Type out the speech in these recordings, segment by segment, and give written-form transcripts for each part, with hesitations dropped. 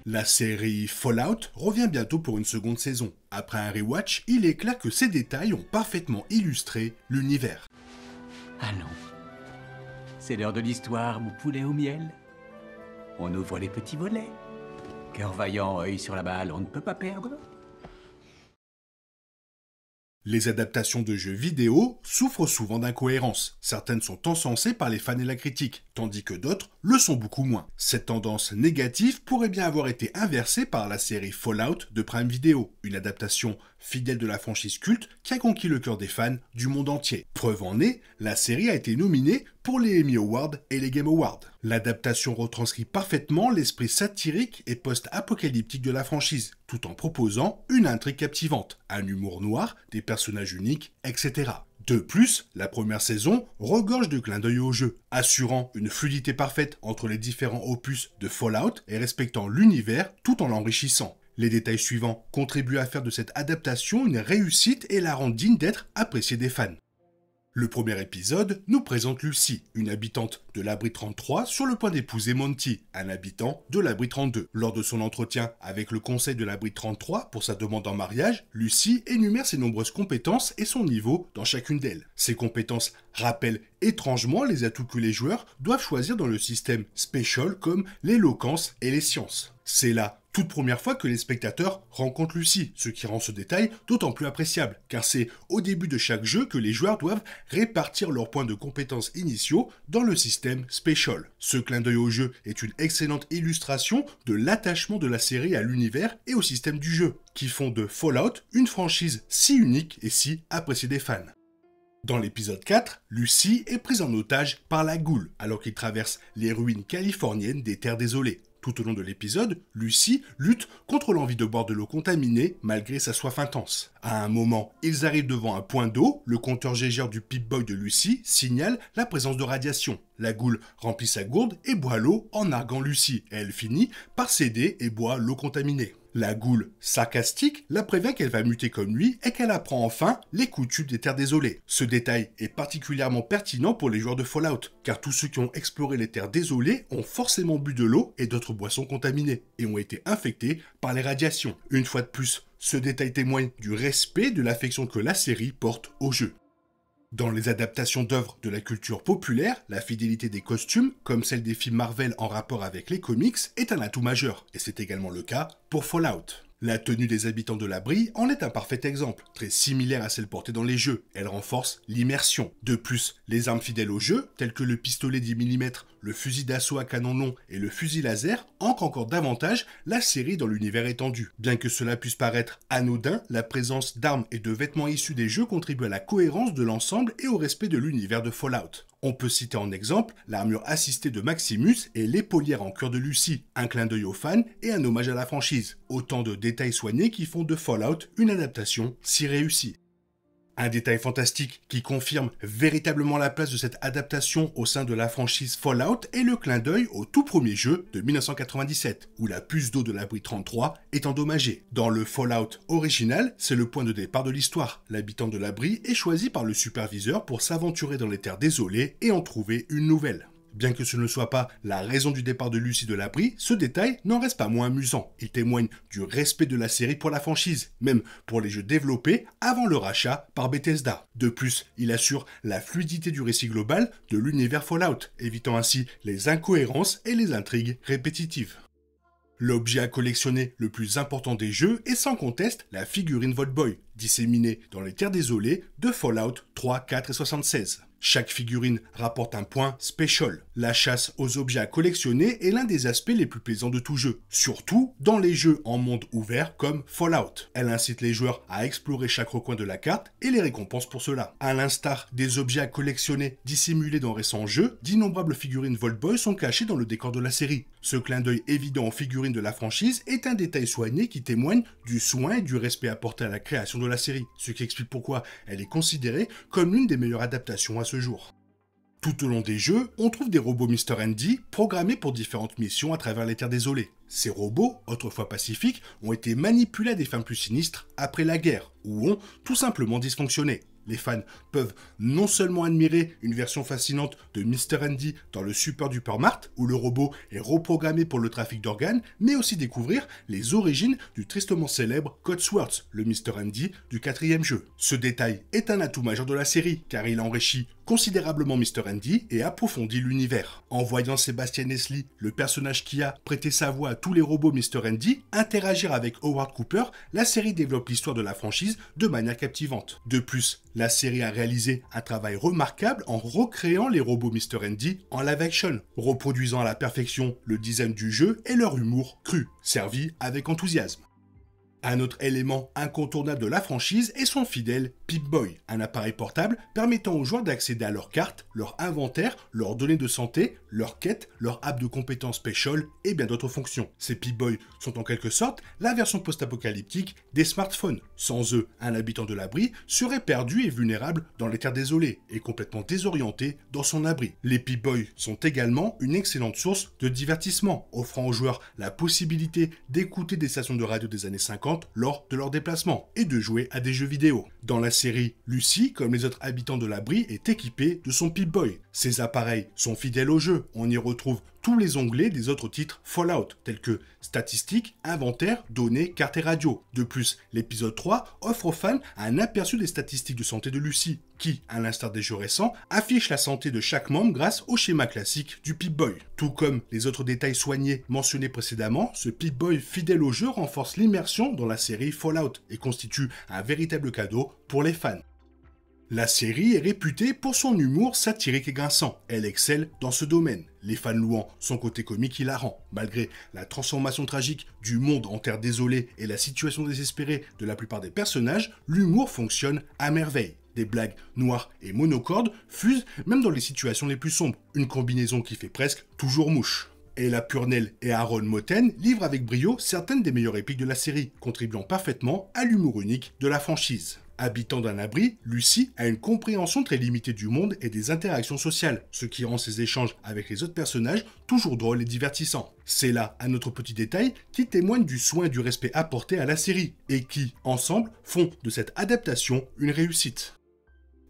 La série Fallout revient bientôt pour une seconde saison. Après un rewatch, il est clair que ces détails ont parfaitement illustré l'univers. Allons. C'est l'heure de l'histoire, mon poulet au miel. On ouvre les petits volets. Cœur vaillant, œil sur la balle, on ne peut pas perdre. Les adaptations de jeux vidéo souffrent souvent d'incohérences. Certaines sont encensées par les fans et la critique, tandis que d'autres le sont beaucoup moins. Cette tendance négative pourrait bien avoir été inversée par la série Fallout de Prime Video, une adaptation fidèle de la franchise culte qui a conquis le cœur des fans du monde entier. Preuve en est, la série a été nominée pour les Emmy Awards et les Game Awards. L'adaptation retranscrit parfaitement l'esprit satirique et post-apocalyptique de la franchise, tout en proposant une intrigue captivante, un humour noir, des personnages uniques, etc. De plus, la première saison regorge de clins d'œil au jeu, assurant une fluidité parfaite entre les différents opus de Fallout et respectant l'univers tout en l'enrichissant. Les détails suivants contribuent à faire de cette adaptation une réussite et la rendent digne d'être appréciée des fans. Le premier épisode nous présente Lucy, une habitante de l'abri 33 sur le point d'épouser Monty, un habitant de l'abri 32. Lors de son entretien avec le conseil de l'abri 33 pour sa demande en mariage, Lucy énumère ses nombreuses compétences et son niveau dans chacune d'elles. Ces compétences rappellent étrangement les atouts que les joueurs doivent choisir dans le système Special comme l'éloquence et les sciences. C'est la toute première fois que les spectateurs rencontrent Lucy, ce qui rend ce détail d'autant plus appréciable, car c'est au début de chaque jeu que les joueurs doivent répartir leurs points de compétences initiaux dans le système Special. Ce clin d'œil au jeu est une excellente illustration de l'attachement de la série à l'univers et au système du jeu, qui font de Fallout une franchise si unique et si appréciée des fans. Dans l'épisode 4, Lucy est prise en otage par la Ghoul, alors qu'il traverse les ruines californiennes des Terres Désolées. Tout au long de l'épisode, Lucy lutte contre l'envie de boire de l'eau contaminée malgré sa soif intense. À un moment, ils arrivent devant un point d'eau, le compteur Geiger du Pip-Boy de Lucy signale la présence de radiation. La Ghoul remplit sa gourde et boit l'eau en narguant Lucy, et elle finit par céder et boit l'eau contaminée. La Ghoul, sarcastique, la prévient qu'elle va muter comme lui et qu'elle apprend enfin les coutumes des Terres Désolées. Ce détail est particulièrement pertinent pour les joueurs de Fallout, car tous ceux qui ont exploré les Terres Désolées ont forcément bu de l'eau et d'autres boissons contaminées, et ont été infectés par les radiations. Une fois de plus, ce détail témoigne du respect de l'affection que la série porte au jeu. Dans les adaptations d'œuvres de la culture populaire, la fidélité des costumes, comme celle des films Marvel en rapport avec les comics, est un atout majeur, et c'est également le cas pour Fallout. La tenue des habitants de l'abri en est un parfait exemple, très similaire à celle portée dans les jeux. Elle renforce l'immersion. De plus, les armes fidèles au jeu, telles que le pistolet 10 mm, le fusil d'assaut à canon long et le fusil laser, ancrent encore davantage la série dans l'univers étendu. Bien que cela puisse paraître anodin, la présence d'armes et de vêtements issus des jeux contribue à la cohérence de l'ensemble et au respect de l'univers de Fallout. On peut citer en exemple l'armure assistée de Maximus et l'épaulière en cuir de Lucy, un clin d'œil aux fans et un hommage à la franchise. Autant de détails soignés qui font de Fallout une adaptation si réussie. Un détail fantastique qui confirme véritablement la place de cette adaptation au sein de la franchise Fallout est le clin d'œil au tout premier jeu de 1997, où la puce d'eau de l'abri 33 est endommagée. Dans le Fallout original, c'est le point de départ de l'histoire. L'habitant de l'abri est choisi par le superviseur pour s'aventurer dans les Terres Désolées et en trouver une nouvelle. Bien que ce ne soit pas la raison du départ de Lucy de l'abri, ce détail n'en reste pas moins amusant. Il témoigne du respect de la série pour la franchise, même pour les jeux développés avant le rachat par Bethesda. De plus, il assure la fluidité du récit global de l'univers Fallout, évitant ainsi les incohérences et les intrigues répétitives. L'objet à collectionner le plus important des jeux est sans conteste la figurine Vault Boy, disséminée dans les Terres Désolées de Fallout 3, 4 et 76. Chaque figurine rapporte un point special. La chasse aux objets à collectionner est l'un des aspects les plus plaisants de tout jeu, surtout dans les jeux en monde ouvert comme Fallout. Elle incite les joueurs à explorer chaque recoin de la carte et les récompense pour cela. À l'instar des objets à collectionner dissimulés dans récents jeux, d'innombrables figurines Vault Boy sont cachées dans le décor de la série. Ce clin d'œil évident aux figurines de la franchise est un détail soigné qui témoigne du soin et du respect apporté à la création de la série, ce qui explique pourquoi elle est considérée comme l'une des meilleures adaptations à ce jour. Tout au long des jeux, on trouve des robots Mr. Andy programmés pour différentes missions à travers les Terres Désolées. Ces robots, autrefois pacifiques, ont été manipulés à des fins plus sinistres après la guerre, ou ont tout simplement dysfonctionné. Les fans peuvent non seulement admirer une version fascinante de Mr. Andy dans le Super Duper Mart, où le robot est reprogrammé pour le trafic d'organes, mais aussi découvrir les origines du tristement célèbre Codsworth, le Mr. Andy du 4e jeu. Ce détail est un atout majeur de la série, car il enrichit considérablement Mr. Andy et approfondit l'univers. En voyant Sébastien Nesli, le personnage qui a prêté sa voix à tous les robots Mr. Andy, interagir avec Howard Cooper, la série développe l'histoire de la franchise de manière captivante. De plus, la série a réalisé un travail remarquable en recréant les robots Mr. Andy en live action, reproduisant à la perfection le design du jeu et leur humour cru, servi avec enthousiasme. Un autre élément incontournable de la franchise est son fidèle Pip-Boy, un appareil portable permettant aux joueurs d'accéder à leurs cartes, leur inventaire, leurs données de santé, leurs quêtes, leur app de compétences special et bien d'autres fonctions. Ces Pip-Boy sont en quelque sorte la version post-apocalyptique des smartphones. Sans eux, un habitant de l'abri serait perdu et vulnérable dans les terres désolées et complètement désorienté dans son abri. Les Pip-Boy sont également une excellente source de divertissement, offrant aux joueurs la possibilité d'écouter des stations de radio des années 50 lors de leurs déplacements et de jouer à des jeux vidéo. Dans la série, Lucy, comme les autres habitants de l'abri, est équipée de son Pip-Boy. Ces appareils sont fidèles au jeu, on y retrouve tous les onglets des autres titres Fallout, tels que statistiques, inventaire, données, cartes et radio. De plus, l'épisode 3 offre aux fans un aperçu des statistiques de santé de Lucy, qui, à l'instar des jeux récents, affiche la santé de chaque membre grâce au schéma classique du Pip-Boy. Tout comme les autres détails soignés mentionnés précédemment, ce Pip-Boy fidèle au jeu renforce l'immersion dans la série Fallout et constitue un véritable cadeau pour les fans. La série est réputée pour son humour satirique et grinçant. Elle excelle dans ce domaine, les fans louant son côté comique hilarant. Malgré la transformation tragique du monde en terre désolée et la situation désespérée de la plupart des personnages, l'humour fonctionne à merveille. Des blagues noires et monocordes fusent même dans les situations les plus sombres, une combinaison qui fait presque toujours mouche. Ella Purnell et Aaron Moten livrent avec brio certaines des meilleures répliques de la série, contribuant parfaitement à l'humour unique de la franchise. Habitant d'un abri, Lucy a une compréhension très limitée du monde et des interactions sociales, ce qui rend ses échanges avec les autres personnages toujours drôles et divertissants. C'est là un autre petit détail qui témoigne du soin et du respect apporté à la série, et qui, ensemble, font de cette adaptation une réussite.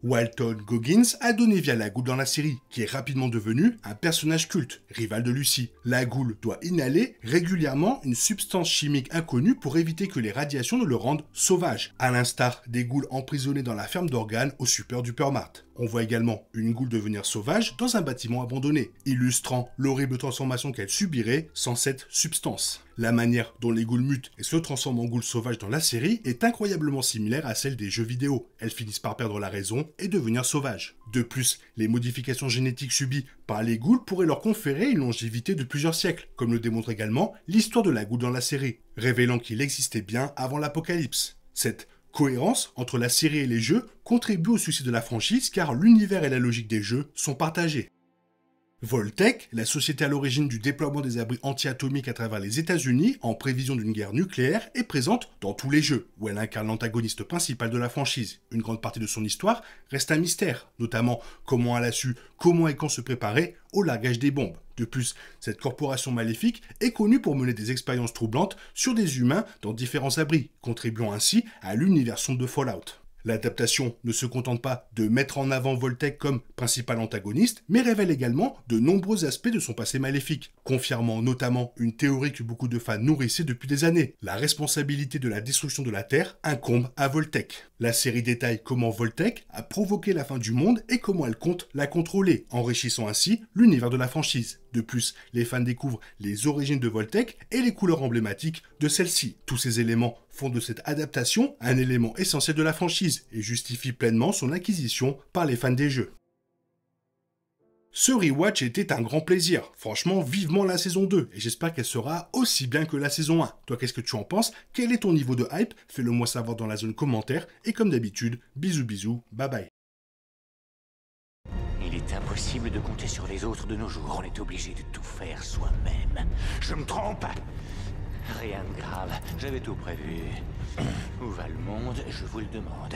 Walton Goggins a donné vie à la Goule dans la série, qui est rapidement devenu un personnage culte, rival de Lucy. La Goule doit inhaler régulièrement une substance chimique inconnue pour éviter que les radiations ne le rendent sauvage, à l'instar des goules emprisonnées dans la ferme d'organes au Super Duper Mart. On voit également une goule devenir sauvage dans un bâtiment abandonné, illustrant l'horrible transformation qu'elle subirait sans cette substance. La manière dont les goules mutent et se transforment en goules sauvages dans la série est incroyablement similaire à celle des jeux vidéo. Elles finissent par perdre la raison et devenir sauvages. De plus, les modifications génétiques subies par les goules pourraient leur conférer une longévité de plusieurs siècles, comme le démontre également l'histoire de la goule dans la série, révélant qu'il existait bien avant l'apocalypse. Cette cohérence entre la série et les jeux contribue au succès de la franchise car l'univers et la logique des jeux sont partagés. Voltec, la société à l'origine du déploiement des abris anti-atomiques à travers les États-Unis en prévision d'une guerre nucléaire, est présente dans tous les jeux, où elle incarne l'antagoniste principal de la franchise. Une grande partie de son histoire reste un mystère, notamment comment elle a su, comment et quand se préparer au largage des bombes. De plus, cette corporation maléfique est connue pour mener des expériences troublantes sur des humains dans différents abris, contribuant ainsi à l'univers sombre de Fallout. L'adaptation ne se contente pas de mettre en avant Voltec comme principal antagoniste, mais révèle également de nombreux aspects de son passé maléfique, confirmant notamment une théorie que beaucoup de fans nourrissaient depuis des années. La responsabilité de la destruction de la Terre incombe à Voltec. La série détaille comment Voltec a provoqué la fin du monde et comment elle compte la contrôler, enrichissant ainsi l'univers de la franchise. De plus, les fans découvrent les origines de Voltec et les couleurs emblématiques de celle-ci. Tous ces éléments font de cette adaptation un élément essentiel de la franchise et justifient pleinement son acquisition par les fans des jeux. Ce rewatch était un grand plaisir. Franchement, vivement la saison 2 et j'espère qu'elle sera aussi bien que la saison 1. Toi, qu'est-ce que tu en penses? Quel est ton niveau de hype? Fais-le moi savoir dans la zone commentaire et comme d'habitude, bisous bisous, bye bye. Il est impossible de compter sur les autres de nos jours. On est obligé de tout faire soi-même. Je me trompe? Rien de grave. J'avais tout prévu. Où va le monde? Je vous le demande.